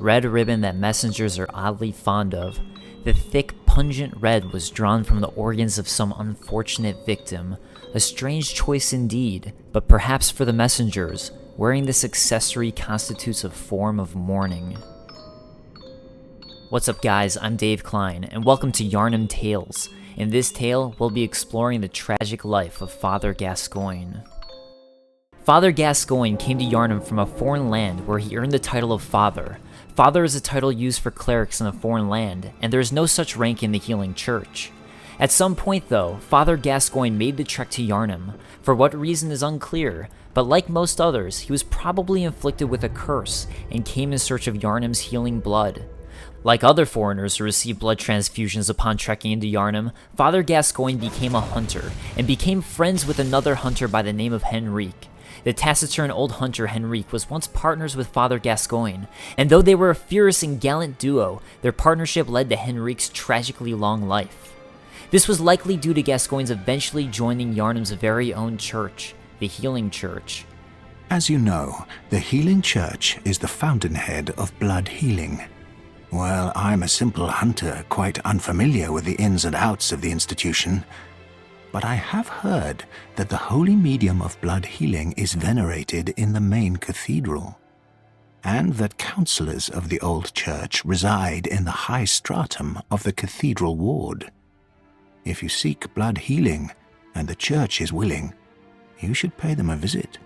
red ribbon that messengers are oddly fond of. The thick, pungent red was drawn from the organs of some unfortunate victim. A strange choice indeed, but perhaps for the messengers, wearing this accessory constitutes a form of mourning. What's up guys, I'm Dave Klein, and welcome to Yharnam Tales. In this tale, we'll be exploring the tragic life of Father Gascoigne. Father Gascoigne came to Yharnam from a foreign land where he earned the title of Father. Father is a title used for clerics in a foreign land, and there is no such rank in the Healing Church. At some point though, Father Gascoigne made the trek to Yharnam. For what reason is unclear, but like most others, he was probably inflicted with a curse and came in search of Yharnam's healing blood. Like other foreigners who received blood transfusions upon trekking into Yharnam, Father Gascoigne became a hunter, and became friends with another hunter by the name of Henrique. The taciturn old hunter Henrique was once partners with Father Gascoigne, and though they were a fierce and gallant duo, their partnership led to Henrique's tragically long life. This was likely due to Gascoigne's eventually joining Yharnam's very own church, the Healing Church. As you know, the Healing Church is the fountainhead of blood healing. Well, I'm a simple hunter, quite unfamiliar with the ins and outs of the institution. But I have heard that the holy medium of blood healing is venerated in the main cathedral, and that counselors of the old church reside in the high stratum of the cathedral ward. If you seek blood healing, and the church is willing, you should pay them a visit.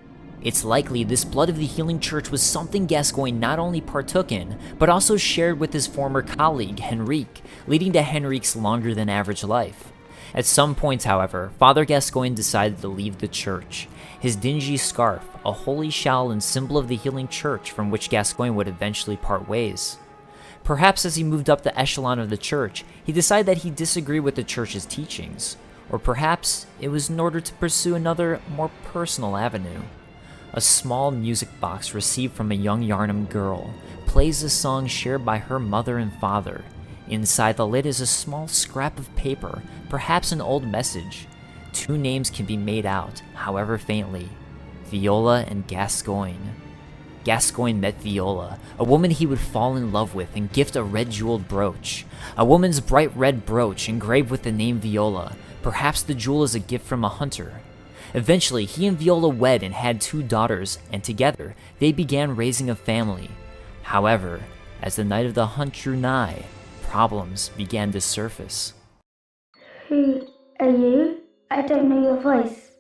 It's likely this blood of the Healing Church was something Gascoigne not only partook in, but also shared with his former colleague, Henrique, leading to Henrique's longer than average life. At some point, however, Father Gascoigne decided to leave the church. His dingy scarf, a holy shawl and symbol of the Healing Church from which Gascoigne would eventually part ways. Perhaps as he moved up the echelon of the church, he decided that he disagreed with the church's teachings. Or perhaps it was in order to pursue another, more personal avenue. A small music box received from a young Yharnam girl plays a song shared by her mother and father. Inside the lid is a small scrap of paper, perhaps an old message. Two names can be made out, however faintly: Viola and Gascoigne. Gascoigne met Viola, a woman he would fall in love with and gift a red jeweled brooch. A woman's bright red brooch engraved with the name Viola. Perhaps the jewel is a gift from a hunter. Eventually, he and Viola wed and had 2 daughters, and together, they began raising a family. However, as the night of the hunt drew nigh, problems began to surface. Who are you? I don't know your voice,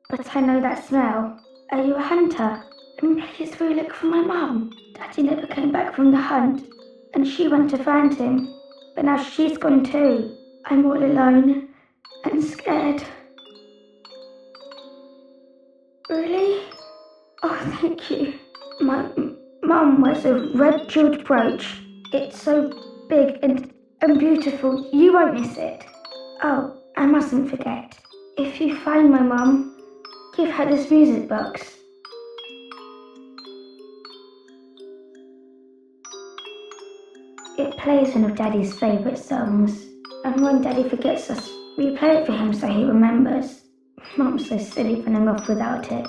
but I know that smell. Are you a hunter? And please will you look for my mum? Daddy never came back from the hunt, and she went to find him, but now she's gone too. I'm all alone and scared. Really? Oh, thank you. My mum wears a red jeweled brooch. It's so big and beautiful. You won't miss it. Oh, I mustn't forget. If you find my mum, give her this music box. It plays one of Daddy's favourite songs, and when Daddy forgets us, we play it for him so he remembers. Mum's so silly running off without it.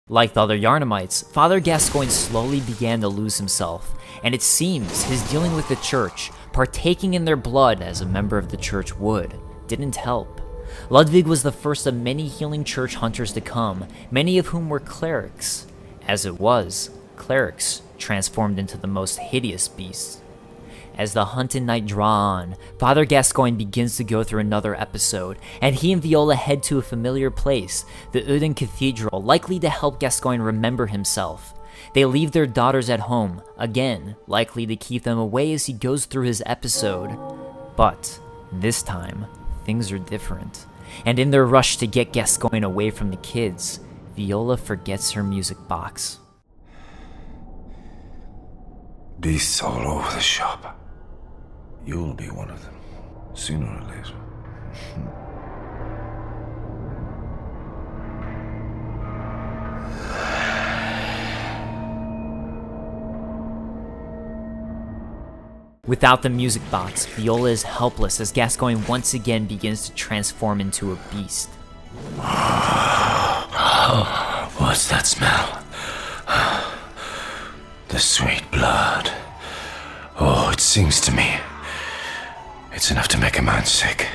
Like the other Yharnamites, Father Gascoigne slowly began to lose himself, and it seems his dealing with the church, partaking in their blood as a member of the church would, didn't help. Ludwig was the first of many Healing Church hunters to come, many of whom were clerics. As it was, clerics transformed into the most hideous beasts. As the hunt and night draw on, Father Gascoigne begins to go through another episode, and he and Viola head to a familiar place, the Uden Cathedral, likely to help Gascoigne remember himself. They leave their daughters at home, again, likely to keep them away as he goes through his episode. But this time, things are different, and in their rush to get Gascoigne away from the kids, Viola forgets her music box. Beasts all over the shop. You'll be one of them, sooner or later. Without the music box, Viola is helpless as Gascoigne once again begins to transform into a beast. What's that smell? The sweet blood. Oh, it sings to me. It's enough to make a man sick.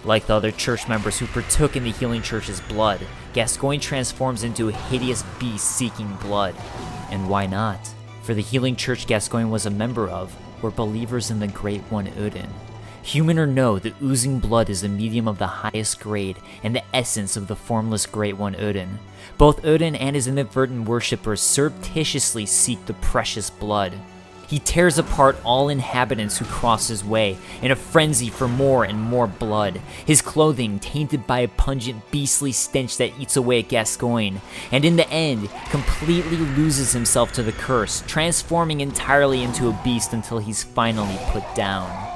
Like the other church members who partook in the Healing Church's blood, Gascoigne transforms into a hideous beast seeking blood. And why not? For the Healing Church Gascoigne was a member of were believers in the Great One Odin. Human or no, the oozing blood is the medium of the highest grade and the essence of the formless Great One Odin. Both Odin and his inadvertent worshippers surreptitiously seek the precious blood. He tears apart all inhabitants who cross his way in a frenzy for more and more blood, his clothing tainted by a pungent beastly stench that eats away at Gascoigne, and in the end, completely loses himself to the curse, transforming entirely into a beast until he's finally put down.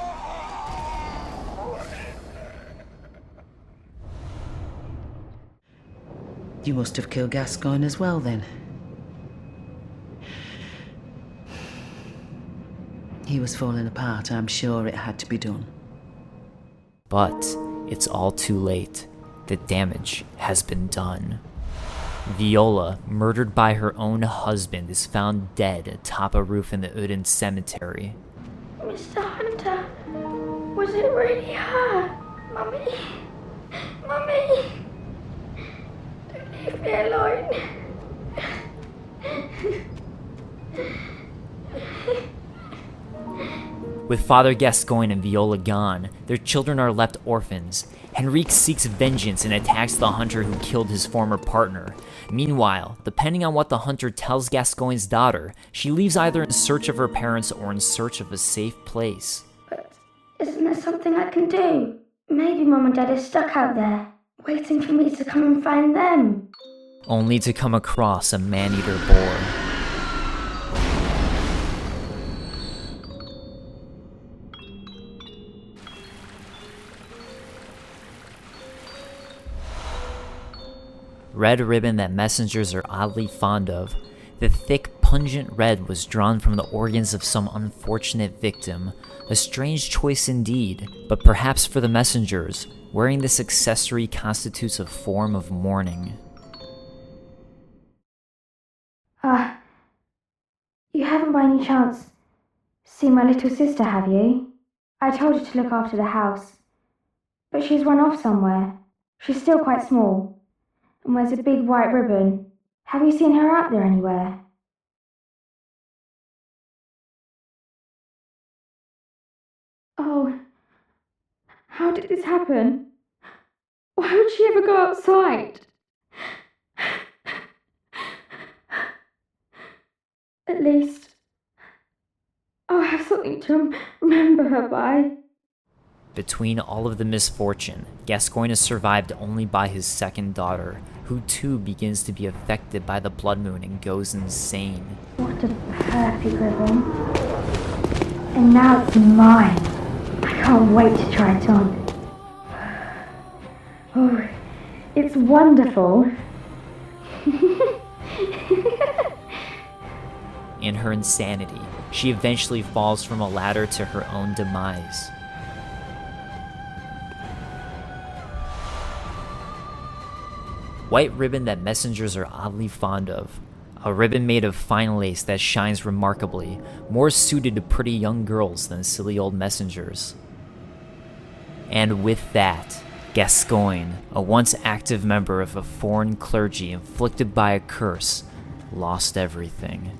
You must have killed Gascoigne as well, then. He was falling apart. I'm sure it had to be done. But it's all too late. The damage has been done. Viola, murdered by her own husband, is found dead atop a roof in the Odin cemetery. Mr. Hunter, was it really her? Mummy? Mummy? Don't leave me alone. With Father Gascoigne and Viola gone, their children are left orphans. Henrique seeks vengeance and attacks the hunter who killed his former partner. Meanwhile, depending on what the hunter tells Gascoigne's daughter, she leaves either in search of her parents or in search of a safe place. But isn't there something I can do? Maybe Mum and Dad are stuck out there, waiting for me to come and find them. Only to come across a man-eater boar. Red ribbon that messengers are oddly fond of. The thick, pungent red was drawn from the organs of some unfortunate victim. A strange choice indeed, but perhaps for the messengers, wearing this accessory constitutes a form of mourning. You haven't by any chance seen my little sister, have you? I told her to look after the house, but she's run off somewhere. She's still quite small, and wears a big white ribbon. Have you seen her out there anywhere? Oh, how did this happen? Why would she ever go outside? At least I'll have something to remember her by. Between all of the misfortune, Gascoigne is survived only by his second daughter, who too begins to be affected by the blood moon and goes insane. What a perfect ribbon. And now it's mine. I can't wait to try it on. Oh, it's wonderful. In her insanity, she eventually falls from a ladder to her own demise. White ribbon that messengers are oddly fond of. A ribbon made of fine lace that shines remarkably, more suited to pretty young girls than silly old messengers. And with that, Gascoigne, a once active member of a foreign clergy inflicted by a curse, lost everything.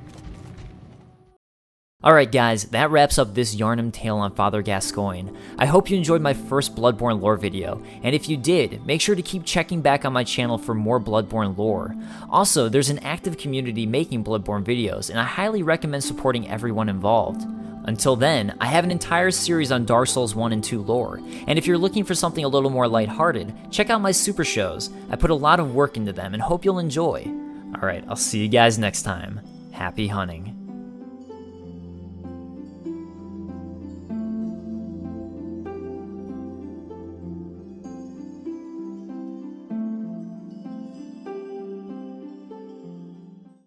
Alright guys, that wraps up this Yharnam Tale on Father Gascoigne. I hope you enjoyed my first Bloodborne lore video, and if you did, make sure to keep checking back on my channel for more Bloodborne lore. Also, there's an active community making Bloodborne videos, and I highly recommend supporting everyone involved. Until then, I have an entire series on Dark Souls 1 and 2 lore, and if you're looking for something a little more lighthearted, check out my super shows. I put a lot of work into them and hope you'll enjoy. Alright, I'll see you guys next time. Happy hunting.